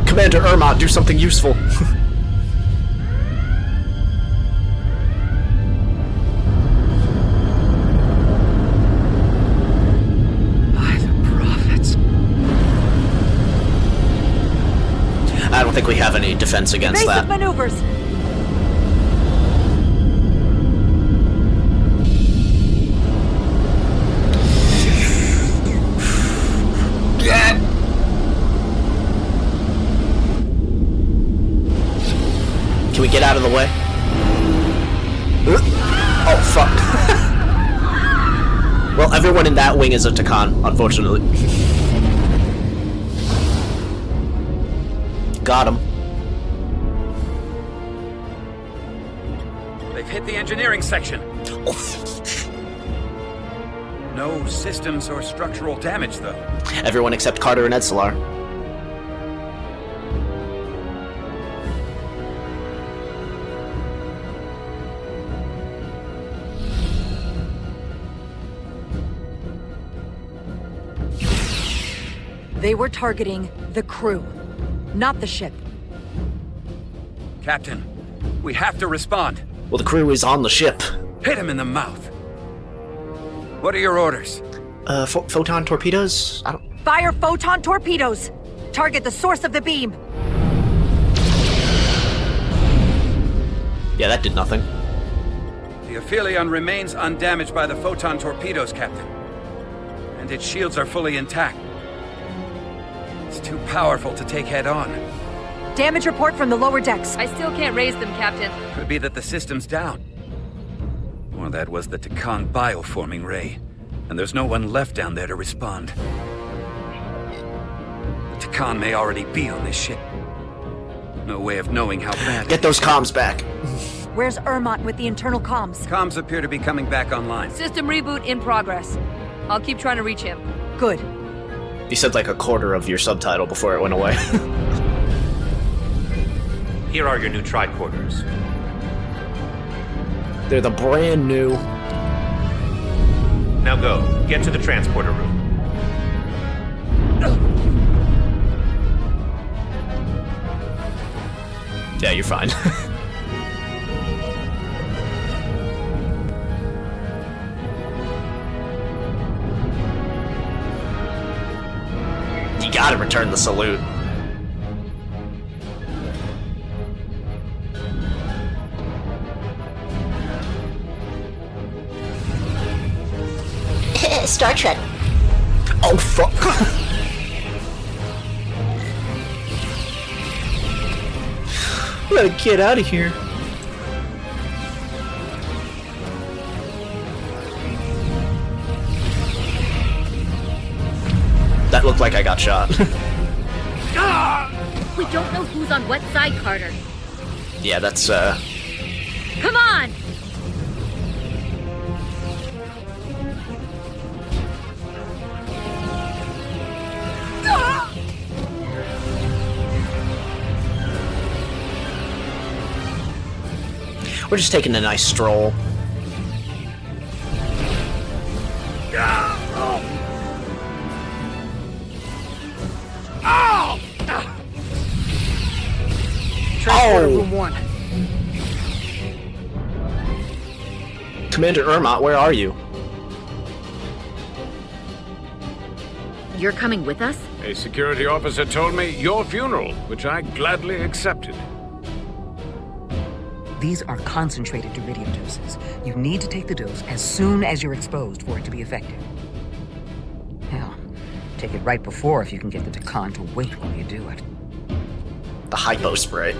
Speaker 1: Commander Ermont, do something useful. I don't think we have any defense against
Speaker 2: Basic
Speaker 1: that.
Speaker 2: maneuvers!
Speaker 1: Can we get out of the way? Oh, fuck. Well, everyone in that wing is a Takan, unfortunately. Got him.
Speaker 4: They've hit the engineering section. No systems or structural damage, though.
Speaker 1: Everyone except Carter and Edsolar.
Speaker 2: They were targeting the crew, not the ship.
Speaker 4: Captain, we have to respond.
Speaker 1: Well, the crew is on the ship.
Speaker 4: Hit him in the mouth. What are your orders?
Speaker 1: Photon torpedoes? I don't...
Speaker 2: Fire photon torpedoes! Target the source of the beam!
Speaker 1: Yeah, that did nothing.
Speaker 4: The Aphelion remains undamaged by the photon torpedoes, Captain. And its shields are fully intact. It's too powerful to take head-on.
Speaker 2: Damage report from the lower decks.
Speaker 15: I still can't raise them, Captain.
Speaker 4: Could be that the system's down. Or that was the Takan bioforming ray. And there's no one left down there to respond. The Takan may already be on this ship. No way of knowing how bad.
Speaker 1: Get those comms back.
Speaker 2: Where's Ermont with the internal comms?
Speaker 4: Comms appear to be coming back online.
Speaker 15: System reboot in progress. I'll keep trying to reach him.
Speaker 2: Good.
Speaker 1: You said like a quarter of your subtitle before it went away.
Speaker 12: Here are your new tricorders.
Speaker 1: They're the brand new.
Speaker 12: Now go. Get to the transporter room.
Speaker 1: Yeah, you're fine. You gotta return the salute.
Speaker 20: Star Trek.
Speaker 1: Oh, fuck. We gotta get out of here. That looked like I got shot.
Speaker 5: We don't know who's on what side, Carter.
Speaker 1: Yeah, that's,
Speaker 5: Come on!
Speaker 1: We're just taking a nice stroll.
Speaker 9: Transporter room 1.
Speaker 1: Commander Ermont, where are you?
Speaker 5: You're coming with us?
Speaker 8: A security officer told me your funeral, which I gladly accepted.
Speaker 10: These are concentrated Iridium doses. You need to take the dose as soon as you're exposed for it to be effective. Hell, take it right before if you can get the Takan to wait while you do it.
Speaker 1: The hypo spray.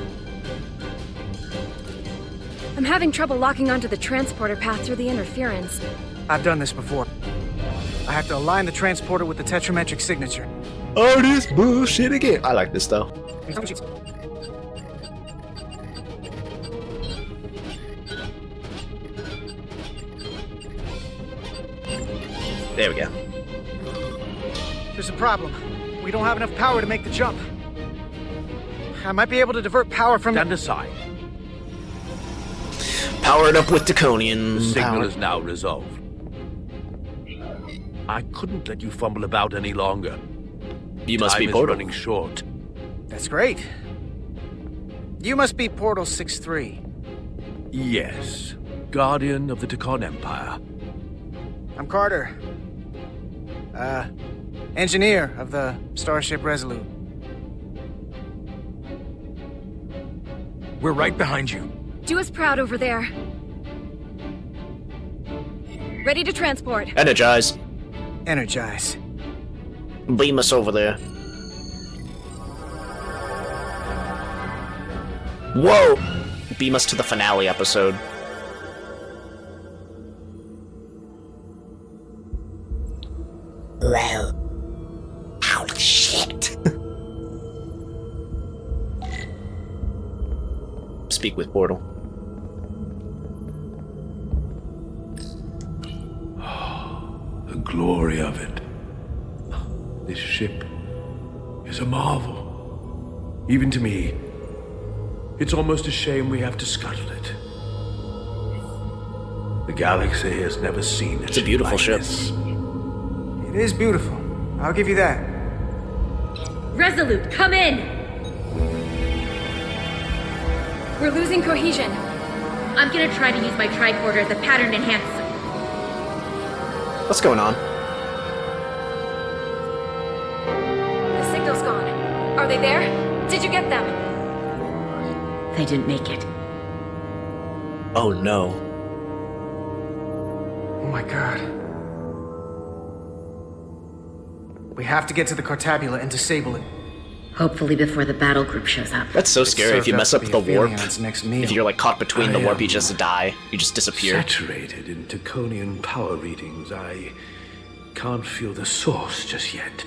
Speaker 15: I'm having trouble locking onto the transporter path through the interference.
Speaker 9: I've done this before. I have to align the transporter with the tetrametric signature.
Speaker 1: Oh, this bullshit again. I like this though. There we go.
Speaker 9: There's a problem. We don't have enough power to make the jump. I might be able to divert power from...
Speaker 3: Stand aside.
Speaker 1: Powered up with Draconian
Speaker 3: The signal
Speaker 1: power.
Speaker 3: is now resolved. I couldn't let you fumble about any longer.
Speaker 1: You must
Speaker 3: Time
Speaker 1: be
Speaker 3: is
Speaker 1: Portal.
Speaker 3: running short.
Speaker 9: That's great. You must be Portal 6-3.
Speaker 3: Yes. Guardian of the Takan Empire.
Speaker 9: I'm Carter. Engineer of the Starship Resolute.
Speaker 11: We're right behind you.
Speaker 15: Do us proud over there. Ready to transport.
Speaker 1: Energize.
Speaker 9: Energize.
Speaker 1: Beam us over there. Whoa! Beam us to the finale episode.
Speaker 20: Well. Holy shit.
Speaker 1: Speak with Portal.
Speaker 3: The glory of it. This ship is a marvel. Even to me, it's almost a shame we have to scuttle it. The galaxy has never seen
Speaker 1: It's a beautiful
Speaker 3: like
Speaker 1: ship.
Speaker 3: this.
Speaker 9: It is beautiful. I'll give you that.
Speaker 5: Resolute, come in!
Speaker 15: We're losing cohesion.
Speaker 5: I'm gonna try to use my tricorder as a pattern enhancer.
Speaker 1: What's going on?
Speaker 15: The signal's gone. Are they there? Did you get them?
Speaker 5: They didn't make it.
Speaker 1: Oh no.
Speaker 9: Oh my god. We have to get to the Cartabula and disable it.
Speaker 5: Hopefully before the battle group shows up.
Speaker 1: That's so scary if you mess up the warp.
Speaker 9: Next meal.
Speaker 1: If you're like caught between the
Speaker 3: I
Speaker 1: warp, you
Speaker 3: am
Speaker 1: just die. You just disappear.
Speaker 3: Saturated in Taconian power readings, I can't feel the source just yet.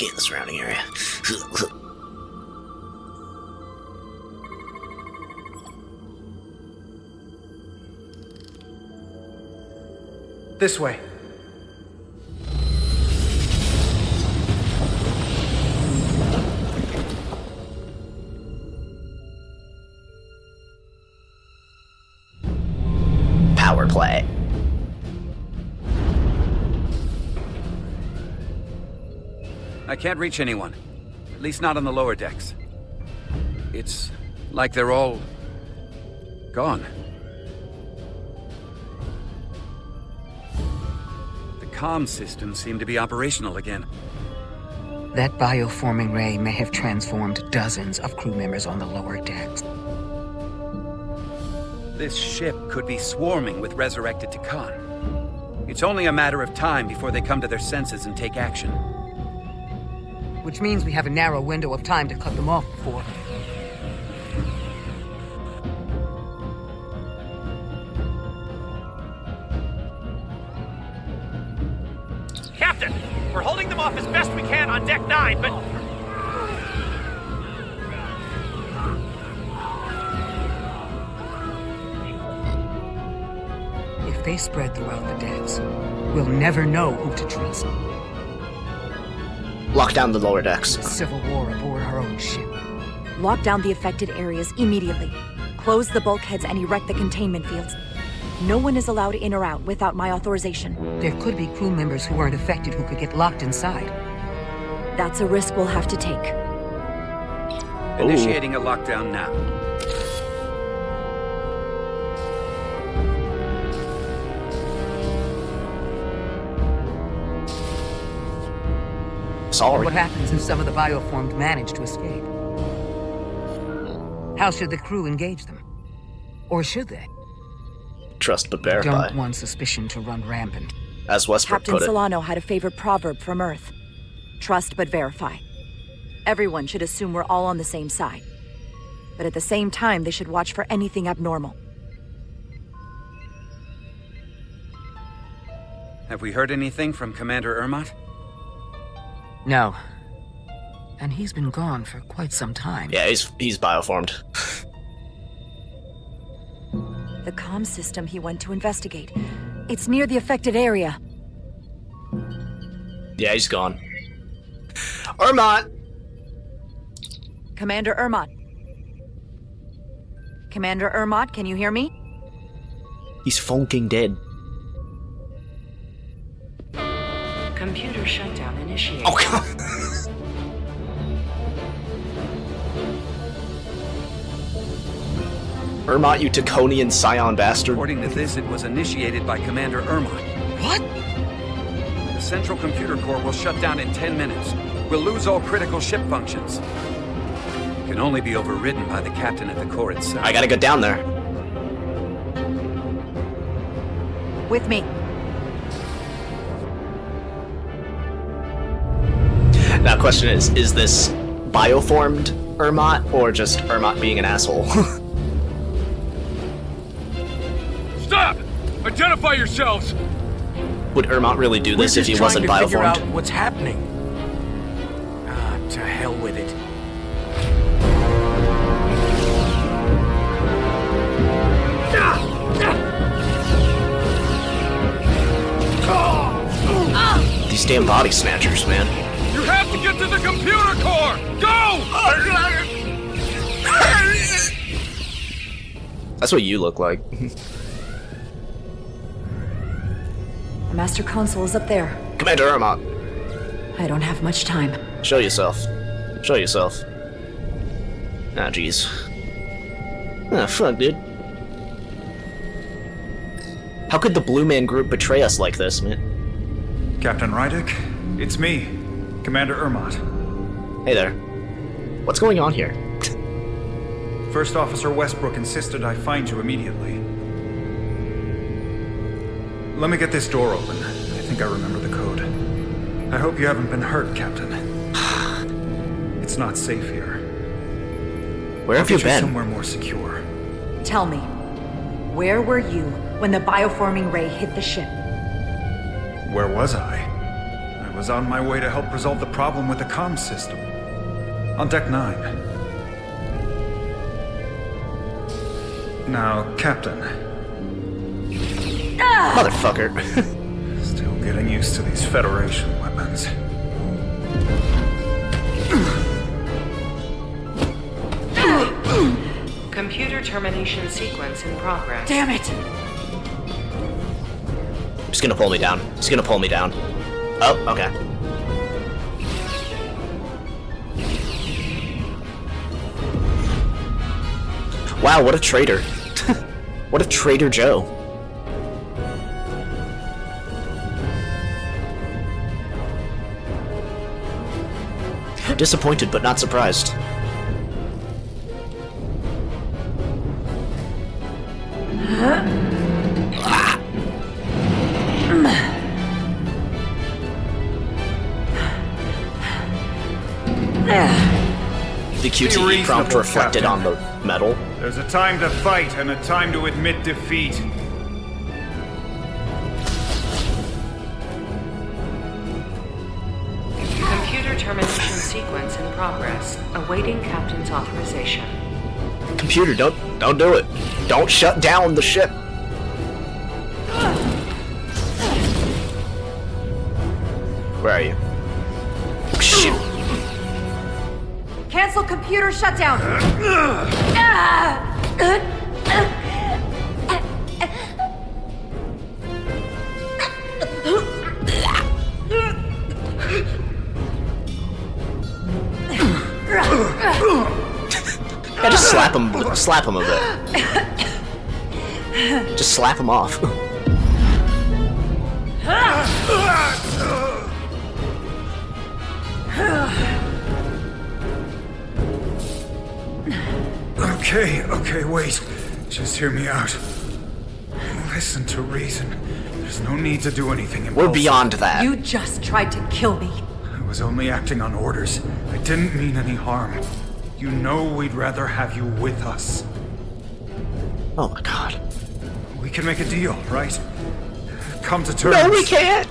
Speaker 1: Scan the surrounding area.
Speaker 9: This way.
Speaker 1: Power play.
Speaker 4: I can't reach anyone. At least not on the lower decks. It's like they're all gone. The comm systems seem to be operational again.
Speaker 10: That bioforming ray may have transformed dozens of crew members on the lower decks.
Speaker 4: This ship could be swarming with resurrected Tekkan. It's only a matter of time before they come to their senses and take action.
Speaker 10: Which means we have a narrow window of time to cut them off before...
Speaker 21: Captain! We're holding them off as best we can on Deck 9, but...
Speaker 10: If they spread throughout the decks, we'll never know who to trust.
Speaker 1: Lock down the lower decks.
Speaker 10: Civil war aboard our own ship.
Speaker 2: Lock down the affected areas immediately. Close the bulkheads and erect the containment fields. No one is allowed in or out without my authorization.
Speaker 10: There could be crew members who weren't affected who could get locked inside.
Speaker 2: That's a risk we'll have to take.
Speaker 4: Initiating a lockdown now.
Speaker 1: Sorry.
Speaker 10: What happens if some of the bioformed manage to escape? How should the crew engage them? Or should they?
Speaker 1: Trust but verify.
Speaker 10: Don't want suspicion to run rampant.
Speaker 1: As Westbrook
Speaker 2: Captain
Speaker 1: put it.
Speaker 2: Solano had a favorite proverb from Earth. Trust but verify. Everyone should assume we're all on the same side. But at the same time, they should watch for anything abnormal.
Speaker 4: Have we heard anything from Commander Ermot?
Speaker 10: No. And he's been gone for quite some time.
Speaker 1: Yeah, he's bioformed.
Speaker 2: The comm system he went to investigate. It's near the affected area.
Speaker 1: Yeah, he's gone. Ermot!
Speaker 2: Commander Ermot. Commander Ermot, can you hear me?
Speaker 1: He's funking dead.
Speaker 18: Computer shutdown initiated.
Speaker 1: Oh, God. Ermot, you Taconian scion bastard.
Speaker 4: According to this, it was initiated by Commander Ermot.
Speaker 1: What?
Speaker 4: The central computer core will shut down in 10 minutes. We'll lose all critical ship functions. It can only be overridden by the captain at the core itself.
Speaker 1: I gotta go down there.
Speaker 2: With me.
Speaker 1: Now, question is this bioformed Ermot or just Ermot being an asshole?
Speaker 8: Stop! Identify yourselves!
Speaker 1: Would Ermot really do this if he wasn't
Speaker 11: We're just trying to figure out
Speaker 1: bioformed?
Speaker 11: what's happening. Ah, to hell with it.
Speaker 1: These damn body snatchers, man.
Speaker 8: You have to get to the computer core! Go!
Speaker 1: That's what you look like.
Speaker 2: The master console is up there.
Speaker 1: Commander Ermot,
Speaker 2: I don't have much time.
Speaker 1: show yourself. Show yourself. Ah, jeez. Ah, fuck, dude. How could the Blue Man Group betray us like this, man?
Speaker 17: Captain Rydick, it's me, Commander Ermot.
Speaker 1: Hey there. What's going on here?
Speaker 17: First Officer Westbrook insisted I find you immediately. Let me get this door open. I think I remember the code. I hope you haven't been hurt, Captain. It's not safe here.
Speaker 1: Where have you
Speaker 17: I'll get
Speaker 1: been?
Speaker 17: Somewhere more secure.
Speaker 2: Tell me, where were you when the bioforming ray hit the ship?
Speaker 17: Where was I? I was on my way to help resolve the problem with the comm system. On Deck 9. Now, Captain.
Speaker 1: Motherfucker.
Speaker 17: Still getting used to these Federation weapons.
Speaker 18: Computer termination sequence in progress.
Speaker 2: Damn it!
Speaker 1: He's gonna pull me down. He's gonna pull me down. Oh, okay. Wow, what a traitor. What a traitor Joe. Disappointed but not surprised. The QTE prompt reflected on the metal.
Speaker 17: There's a time to fight and a time to admit defeat.
Speaker 18: Computer termination sequence in progress. Awaiting Captain's authorization.
Speaker 1: Computer, don't do it. Don't shut down the ship. Where are you? Shit.
Speaker 2: Cancel computer shutdown!
Speaker 1: Yeah, just slap him a bit. Just slap him off.
Speaker 17: Okay, wait. Just hear me out. Listen to reason. There's no need to do anything impulsive.
Speaker 1: We're beyond that.
Speaker 2: You just tried to kill me.
Speaker 17: I was only acting on orders. I didn't mean any harm. You know we'd rather have you with us.
Speaker 1: Oh my god.
Speaker 17: We can make a deal, right? Come to terms.
Speaker 1: No, we can't!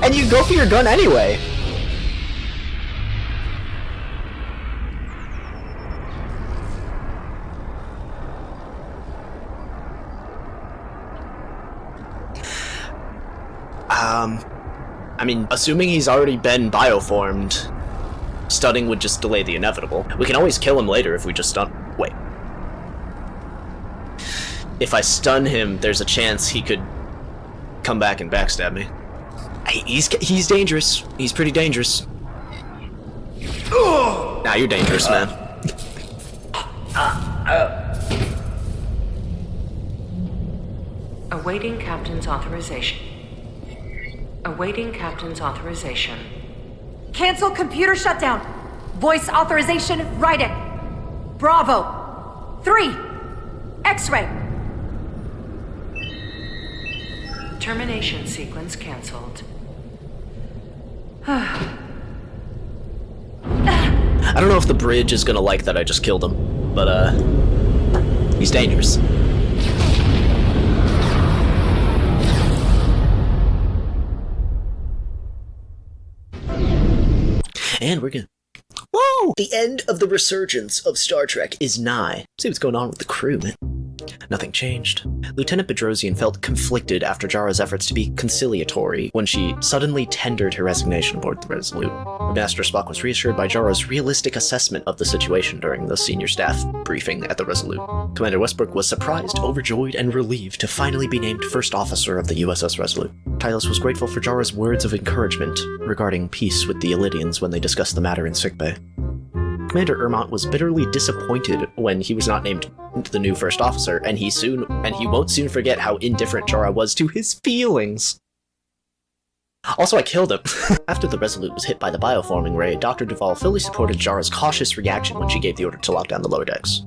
Speaker 1: And you go for your gun anyway. I mean, assuming he's already been bioformed, stunning would just delay the inevitable. We can always kill him later if we just stun. Wait. If I stun him, there's a chance he could come back and backstab me. He's dangerous. He's pretty dangerous. Nah, you're dangerous, man.
Speaker 18: Awaiting Captain's authorization. Awaiting Captain's authorization.
Speaker 2: Cancel computer shutdown. Voice authorization, write it. Bravo. 3. X-ray.
Speaker 18: Termination sequence cancelled.
Speaker 1: I don't know if the bridge is gonna like that I just killed him, but he's dangerous. And we're good. Whoa! The end of the resurgence of Star Trek is nigh. See what's going on with the crew, man. Nothing changed. Lieutenant Bedrosian felt conflicted after Jara's efforts to be conciliatory when she suddenly tendered her resignation aboard the Resolute. Master Spock was reassured by Jara's realistic assessment of the situation during the senior staff briefing at the Resolute. Commander Westbrook was surprised, overjoyed, and relieved to finally be named First Officer of the USS Resolute. Tylos was grateful for Jara's words of encouragement regarding peace with the Illidians when they discussed the matter in sickbay. Commander Ermont was bitterly disappointed when he was not named the new First Officer, and he won't soon forget how indifferent Jara was to his feelings. Also, I killed him. After the Resolute was hit by the bioforming ray, Dr. Duvall fully supported Jara's cautious reaction when she gave the order to lock down the lower decks.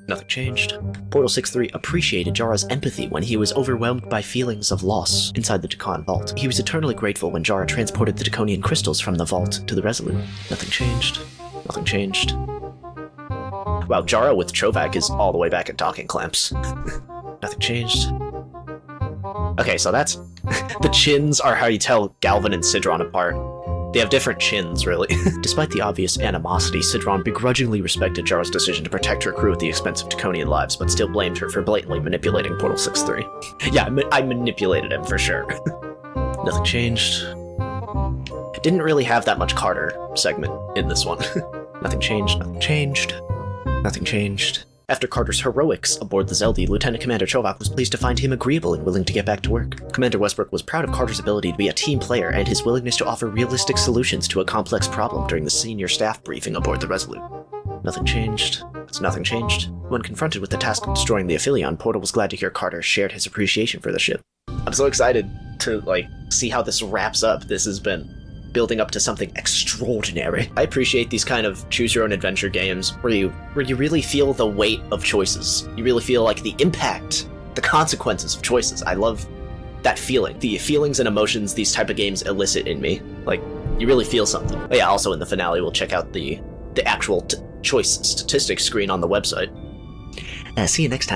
Speaker 1: Nothing changed. Portal 6-3 appreciated Jara's empathy when he was overwhelmed by feelings of loss inside the Takan vault. He was eternally grateful when Jara transported the Draconian crystals from the vault to the Resolute. Nothing changed. Nothing changed. Wow, Jara with Trovac is all the way back at docking clamps. Nothing changed. Okay, so that's The chins are how you tell Galvin and Sidron apart. They have different chins, really. Despite the obvious animosity, Sidron begrudgingly respected Jara's decision to protect her crew at the expense of Taconian lives, but still blamed her for blatantly manipulating Portal 6-3. Yeah, I manipulated him for sure. Nothing changed. It didn't really have that much Carter segment in this one. Nothing changed, nothing changed, nothing changed. After Carter's heroics aboard the Zeldy, Lieutenant Commander Chovak was pleased to find him agreeable and willing to get back to work. Commander Westbrook was proud of Carter's ability to be a team player and his willingness to offer realistic solutions to a complex problem during the senior staff briefing aboard the Resolute. Nothing changed. Nothing changed. When confronted with the task of destroying the Aphelion, Portal was glad to hear Carter shared his appreciation for the ship. I'm so excited to, see how this wraps up. This has been building up to something extraordinary. I appreciate these kind of choose-your-own-adventure games where you really feel the weight of choices. You really feel like the impact, the consequences of choices. I love that feeling. The feelings and emotions these type of games elicit in me. You really feel something. But yeah, also in the finale, we'll check out the actual choice statistics screen on the website. See you next time.